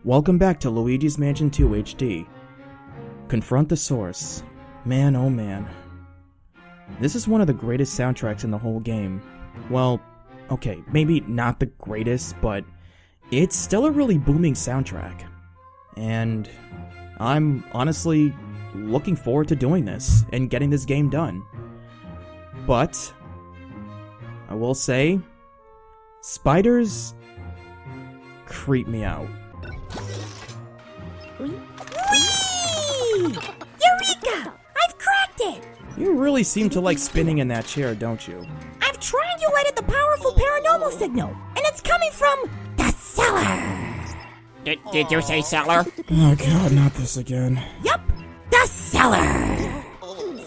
Welcome back to Luigi's Mansion 2 HD. Confront the source. Man, oh man. This is one of the greatest soundtracks in the whole game. Well, okay, maybe not the greatest, but it's still a really booming soundtrack. And I'm honestly looking forward to doing this and getting this game done. But I will say, spiders creep me out. Whee! Eureka! I've cracked it! You really seem to like spinning in that chair, don't you? I've triangulated the powerful paranormal signal, and it's coming from the cellar! Did you say cellar? Oh god, not this again. Yup, the cellar!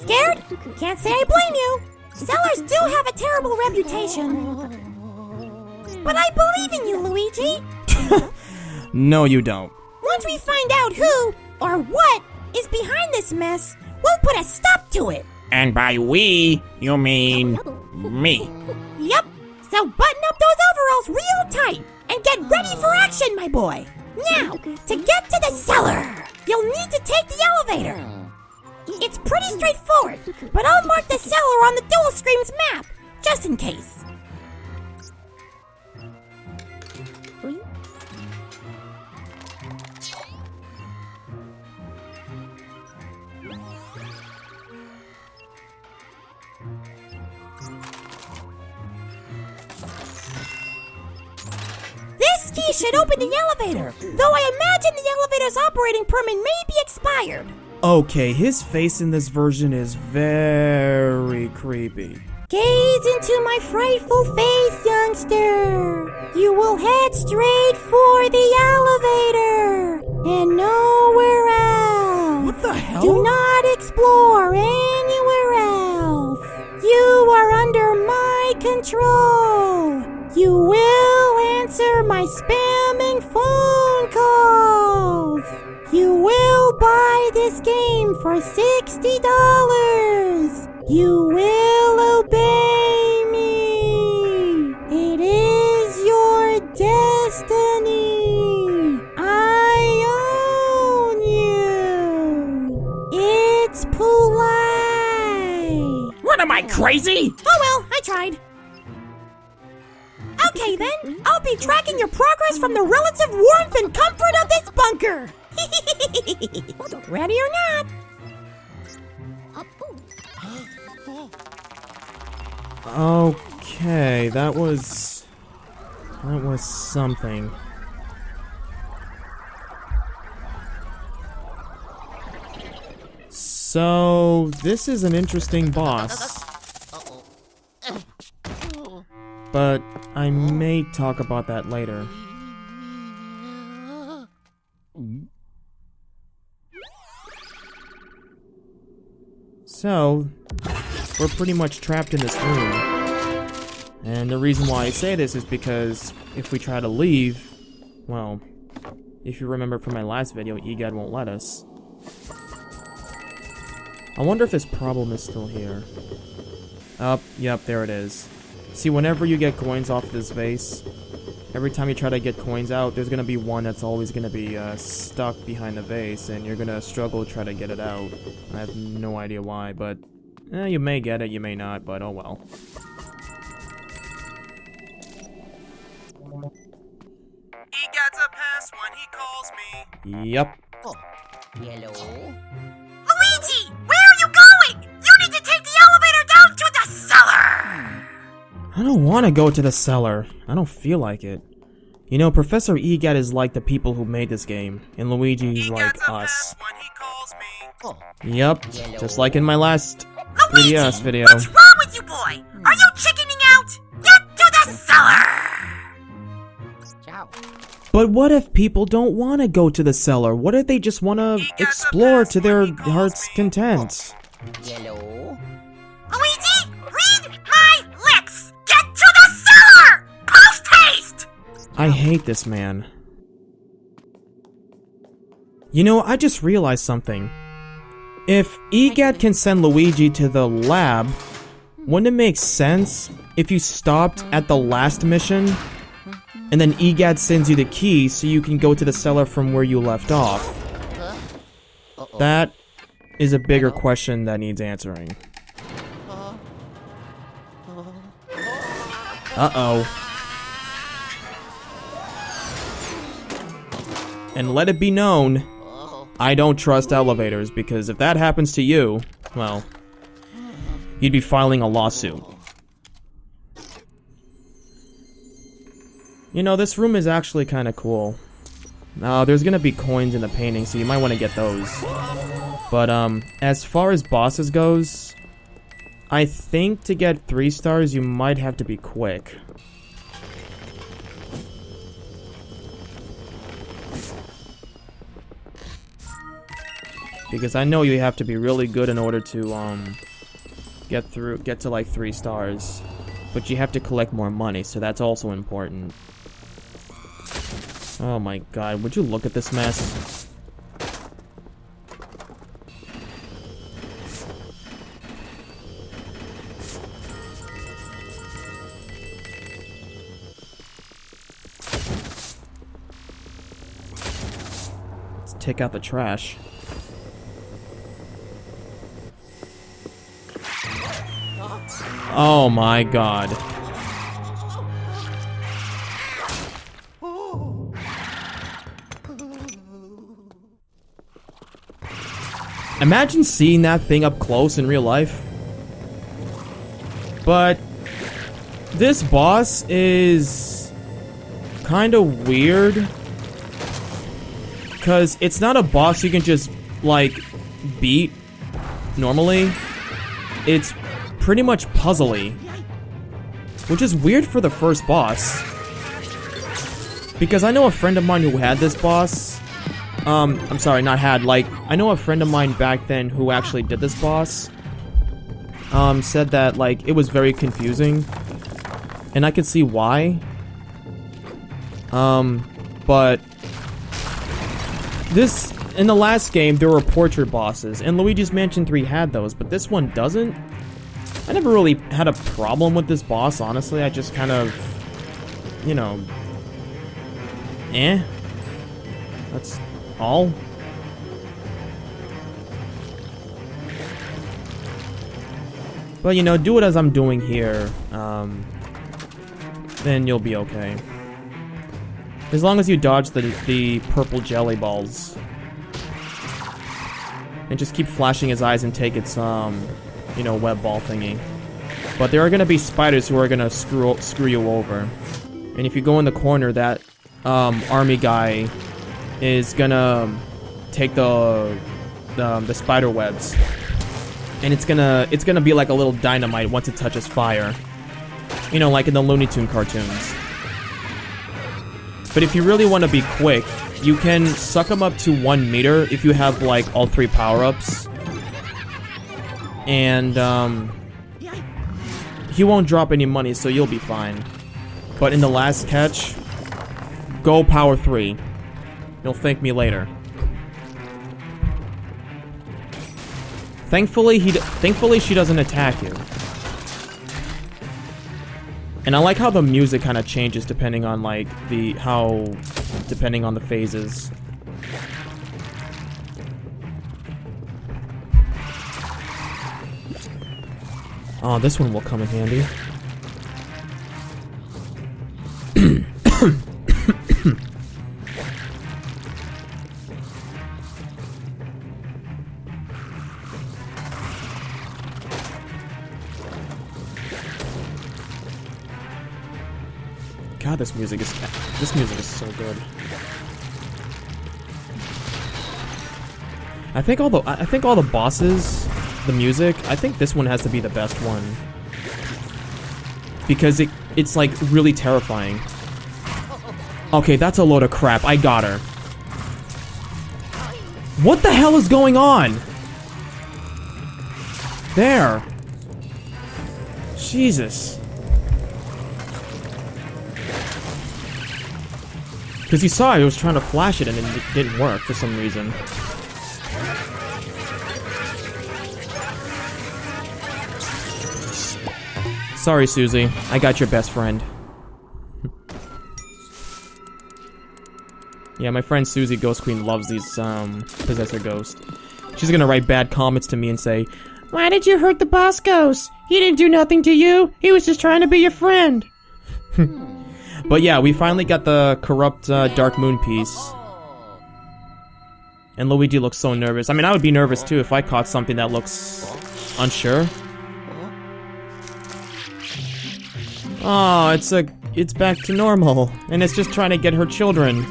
Scared? Can't say I blame you. Cellars do have a terrible reputation. But I believe in you, Luigi. No, you don't. Once we find out who or what is behind this mess, we'll put a stop to it. And by we, you mean me. Yup, so button up those overalls real tight and get ready for action, my boy. Now, to get to the cellar, you'll need to take the elevator. It's pretty straightforward, but I'll mark the cellar on the Dual Screams map, just in case. This key should open the elevator, though I imagine the elevator's operating permit may be expired. Okay, his face in this version is very creepy. Gaze into my frightful face, youngster. You will head straight for the elevator and nowhere else. What the hell? Do not explore anywhere else. You are under my control. You will answer my spamming phone calls. You will buy this game for $60. You will obey me. It is your destiny. I own you. It's polite. What am I, crazy? Oh well, I tried. Okay then, I'll be tracking your progress from the relative warmth and comfort of this bunker. Ready or not? Okay, that was something. So, this is an interesting boss. But I may talk about that later. So, we're pretty much trapped in this room. And the reason why I say this is because if we try to leave, well, if you remember from my last video, EGAD won't let us. I wonder if this problem is still here. Oh, yep, there it is. See, whenever you get coins off this vase, every time you try to get coins out, there's gonna be one that's always gonna be stuck behind the vase, and you're gonna struggle to try to get it out. I have no idea why, but you may get it, you may not, but oh well. He gets a pass when he calls me. Yep. Hello? Luigi, where are you going? You need to take the elevator down to the cellar. I don't want to go to the cellar. I don't feel like it. You know, Professor EGAD is like the people who made this game, and Luigi's He like gets a us. pass when he calls me. Yep, just like in my last Luigi, 3DS video. what's wrong with you, boy? Are you chickening out? Get to the cellar. Ciao. But what if people don't want to go to the cellar? What if they just want to explore to their heart's content? Hello? Luigi, read my lips. Get to the cellar. Post haste. I hate this man. You know, I just realized something. If EGAD can send Luigi to the lab, wouldn't it make sense if you stopped at the last mission and then EGAD sends you the key so you can go to the cellar from where you left off. That is a bigger question that needs answering. Uh-oh. And let it be known, I don't trust elevators, because if that happens to you, well, you'd be filing a lawsuit. You know, this room is actually kind of cool. There's gonna be coins in the painting, so you might want to get those. But, as far as bosses goes, I think to get 3 stars, you might have to be quick. Because I know you have to be really good in order to, get to like 3 stars. But you have to collect more money, so that's also important. Oh my god, would you look at this mess? Let's take out the trash. Oh my god. Imagine seeing that thing up close in real life. But this boss is kind of weird. Because it's not a boss you can just, like, beat normally. It's pretty much puzzly. Which is weird for the first boss. Because I know a friend of mine who had this boss. I'm sorry, not had, like, I know a friend of mine back then who actually did this boss. Said that, like, it was very confusing. And I could see why. But this, in the last game, there were portrait bosses, and Luigi's Mansion 3 had those, but this one doesn't. I never really had a problem with this boss, honestly. I just kind of, you know, that's all. But, you know, do it as I'm doing here, then you'll be okay. As long as you dodge the purple jelly balls. And just keep flashing his eyes and take its, you know, web ball thingy. But there are gonna be spiders who are gonna screw you over. And if you go in the corner, that, army guy is gonna take the spider webs. And it's gonna be like a little dynamite once it touches fire. You know, like in the Looney Tunes cartoons. But if you really want to be quick, you can suck him up to 1 meter if you have, like, all 3 power-ups. And, he won't drop any money, so you'll be fine. But in the last catch, go power 3. You'll thank me later. Thankfully, she doesn't attack you. And I like how the music kind of changes depending on, like, depending on the phases. Oh, this one will come in handy. God, this music is so good. I think all the bosses, the music, I think this one has to be the best one. Because it's like really terrifying. Okay, that's a load of crap. I got her. What the hell is going on? There. Jesus. Because you saw I was trying to flash it and it didn't work for some reason. Sorry, Susie. I got your best friend. Yeah, my friend Susie, Ghost Queen, loves these, Possessor Ghost. She's gonna write bad comments to me and say, "Why did you hurt the boss ghost? He didn't do nothing to you. He was just trying to be your friend." But yeah, we finally got the corrupt, Dark Moon piece. And Luigi looks so nervous. I mean, I would be nervous too if I caught something that looks unsure. Oh, it's back to normal, and it's just trying to get her children.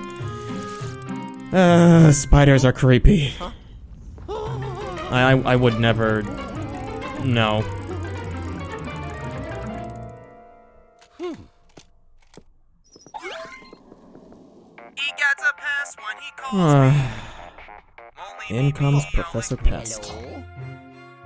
Spiders are creepy. I would never... No. He gets a pass when he calls me. In comes Professor Pest.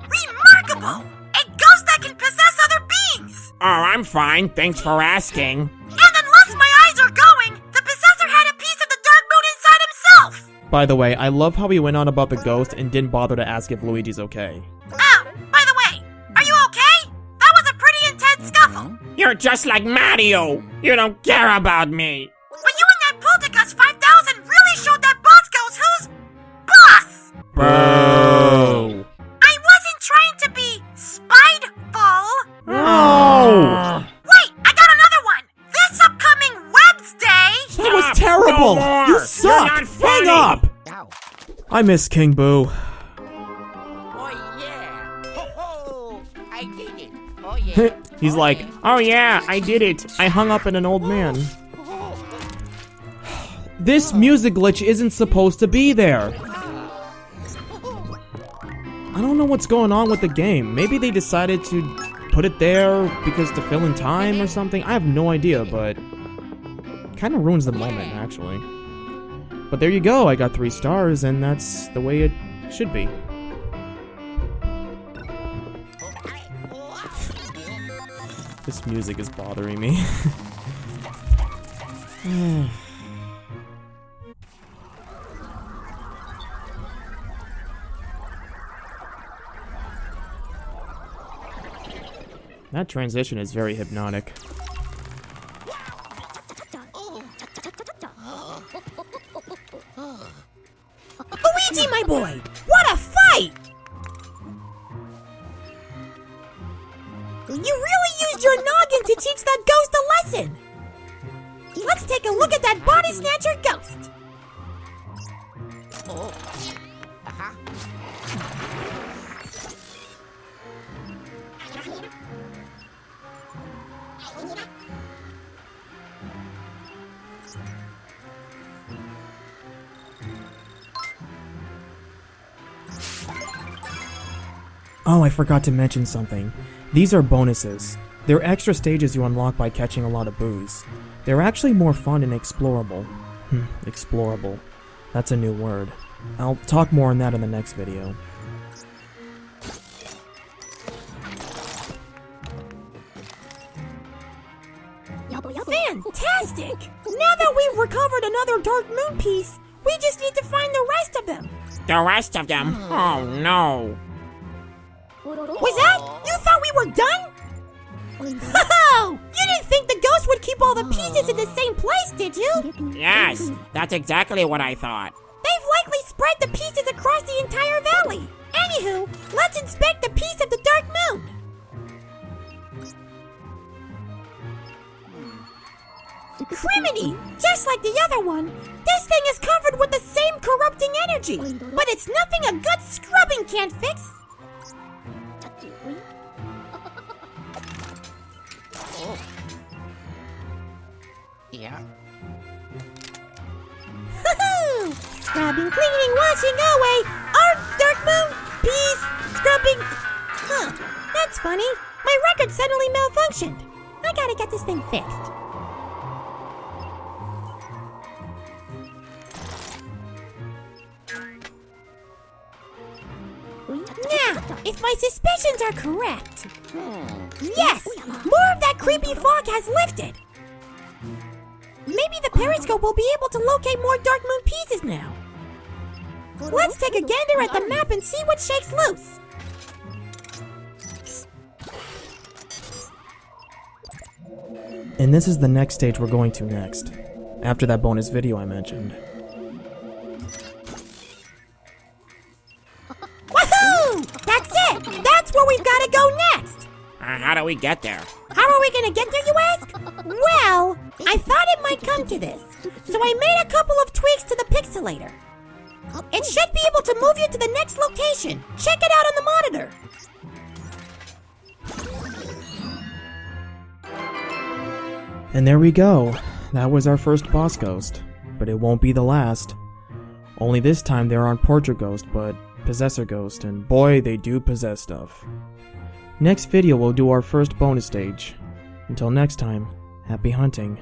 Remarkable! A ghost that can possess other beings! Oh, I'm fine. Thanks for asking. And unless my eyes are going, the possessor had a piece of the Dark Moon inside himself! By the way, I love how he went on about the ghost and didn't bother to ask if Luigi's okay. Oh, by the way, are you okay? That was a pretty intense scuffle. You're just like Mario. You don't care about me. But you and that Poltergust 5000 really showed that boss ghost who's boss! Boo! I wasn't trying to be spiteful. Oh! Wait, I got another one! This upcoming Wednesday! That was Stop. terrible! No more. You You're suck! not Hang funny. up! I miss King Boo. Oh yeah! Ho ho! I did it! Oh yeah! He's like, "Oh yeah, I did it. I hung up at an old man." This music glitch isn't supposed to be there. I don't know what's going on with the game. Maybe they decided to put it there because to fill in time or something. I have no idea, but kind of ruins the moment, actually. But there you go. I got 3 stars, and that's the way it should be. This music is bothering me. That transition is very hypnotic. Luigi, my boy! What a fight! You really used your noggin to teach that ghost a lesson! Let's take a look at that body snatcher ghost! Oh, I forgot to mention something. These are bonuses. They're extra stages you unlock by catching a lot of boos. They're actually more fun and explorable. Explorable. That's a new word. I'll talk more on that in the next video. Fantastic! Now that we've recovered another Dark Moon piece, we just need to find the rest of them. The rest of them? Oh no. Was that? You thought we were done? Oh! You didn't think the ghost would keep all the pieces in the same place, did you? Yes, that's exactly what I thought. They've likely spread the pieces across the entire valley. Anywho, let's inspect the piece of the Dark Moon. Criminy! Just like the other one, this thing is covered with the same corrupting energy, but it's nothing a good scrubbing can't fix. Yeah. Scrubbing, cleaning, washing away. Art, Dark Moon, peace, scrubbing. Huh, that's funny. My record suddenly malfunctioned. I gotta get this thing fixed. Now, if my suspicions are correct, yes, more of that creepy fog has lifted. Maybe the periscope will be able to locate more Dark Moon pieces now. Let's take a gander at the map and see what shakes loose. And this is the next stage we're going to next, after that bonus video I mentioned. we've gotta go next. How do we get there? How are we gonna get there, you ask? Well, I thought it might come to this, so I made a couple of tweaks to the pixelator. It should be able to move you to the next location. Check it out on the monitor. And there we go. That was our first boss ghost. But it won't be the last. Only this time there aren't portrait ghost, but possessor ghost, and boy, they do possess stuff. Next video we'll do our first bonus stage. Until next time, happy hunting.